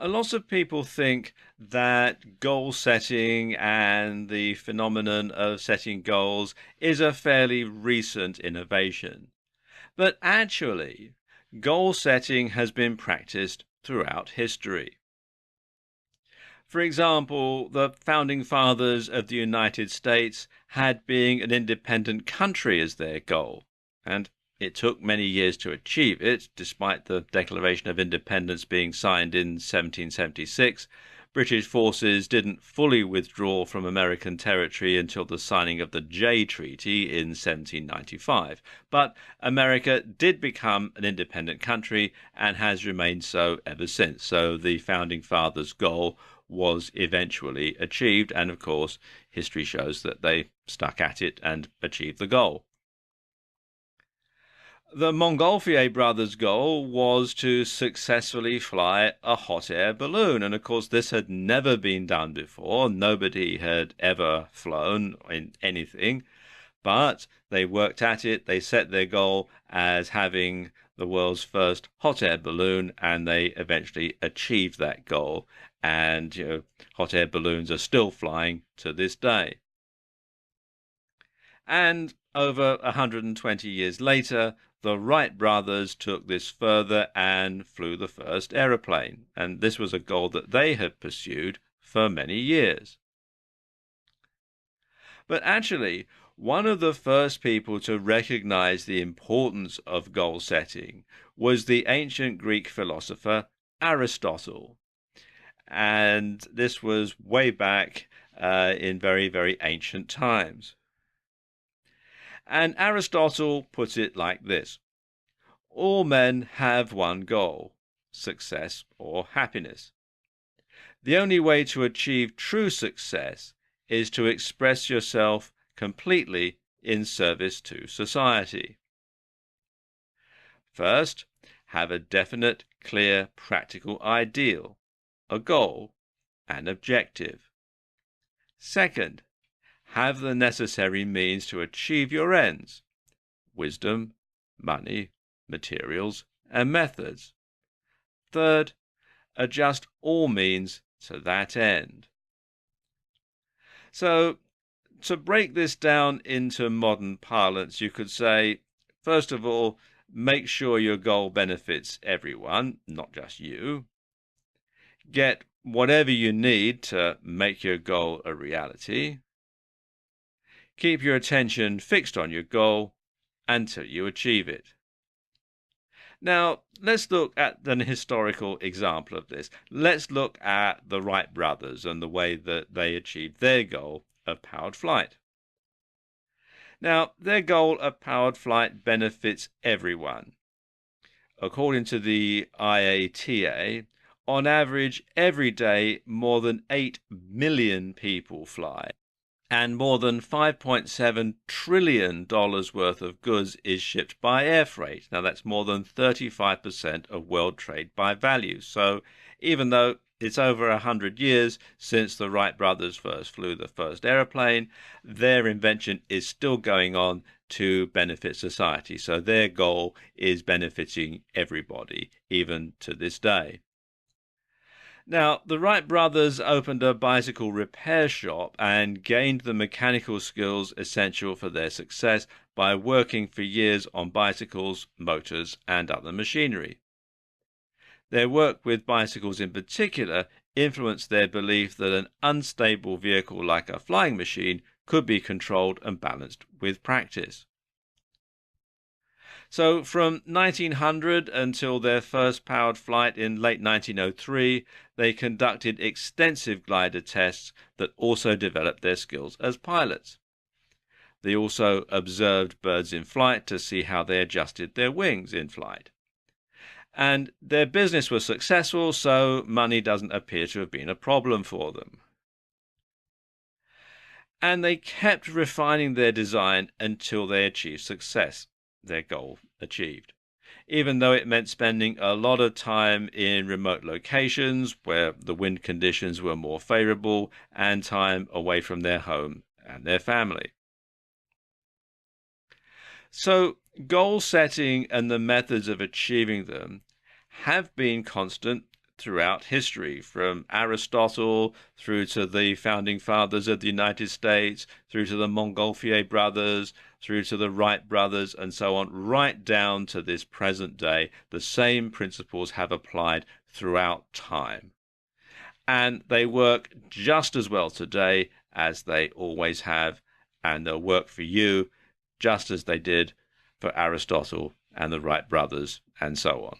A lot of people think that goal setting and the phenomenon of setting goals is a fairly recent innovation. But actually, goal setting has been practiced throughout history. For example, the founding fathers of the United States had being an independent country as their goal, and it took many years to achieve it, despite the Declaration of Independence being signed in 1776. British forces didn't fully withdraw from American territory until the signing of the Jay Treaty in 1795. But America did become an independent country and has remained so ever since. So the founding fathers' goal was eventually achieved, and of course, history shows that they stuck at it and achieved the goal. The Montgolfier brothers' goal was to successfully fly a hot air balloon, and of course, this had never been done before. Nobody had ever flown in anything, but they worked at it. They set their goal as having the world's first hot air balloon, and they eventually achieved that goal. And hot air balloons are still flying to this day. And over 120 years later, the Wright brothers took this further and flew the first aeroplane. And this was a goal that they had pursued for many years. But actually, one of the first people to recognize the importance of goal setting was the ancient Greek philosopher Aristotle. And this was way back in very, very ancient times. And Aristotle put it like this: all men have one goal, success or happiness. The only way to achieve true success is to express yourself completely in service to society. First, have a definite, clear, practical ideal, a goal, an objective. Second, have the necessary means to achieve your ends: wisdom, money, materials, and methods. Third, adjust all means to that end. So, to break this down into modern parlance, you could say, first of all, make sure your goal benefits everyone, not just you. Get whatever you need to make your goal a reality. Keep your attention fixed on your goal until you achieve it. Now, let's look at an historical example of this. Let's look at the Wright brothers and the way that they achieved their goal of powered flight. Now, their goal of powered flight benefits everyone. According to the IATA, on average, every day, more than 8 million people fly, and more than $5.7 trillion worth of goods is shipped by air freight. Now, that's more than 35% of world trade by value. So, even though it's over 100 years since the Wright brothers first flew the first aeroplane, their invention is still going on to benefit society. So their goal is benefiting everybody, even to this day. Now, the Wright brothers opened a bicycle repair shop and gained the mechanical skills essential for their success by working for years on bicycles, motors, and other machinery. Their work with bicycles in particular influenced their belief that an unstable vehicle like a flying machine could be controlled and balanced with practice. So from 1900 until their first powered flight in late 1903, they conducted extensive glider tests that also developed their skills as pilots. They also observed birds in flight to see how they adjusted their wings in flight. And their business was successful, so money doesn't appear to have been a problem for them. And they kept refining their design until they achieved success, their goal achieved, even though it meant spending a lot of time in remote locations where the wind conditions were more favorable and time away from their home and their family. So, goal setting and the methods of achieving them have been constant throughout history, from Aristotle through to the founding fathers of the United States, through to the Montgolfier brothers, through to the Wright brothers, and so on, right down to this present day. The same principles have applied throughout time. And they work just as well today as they always have, and they'll work for you just as they did for Aristotle and the Wright brothers, and so on.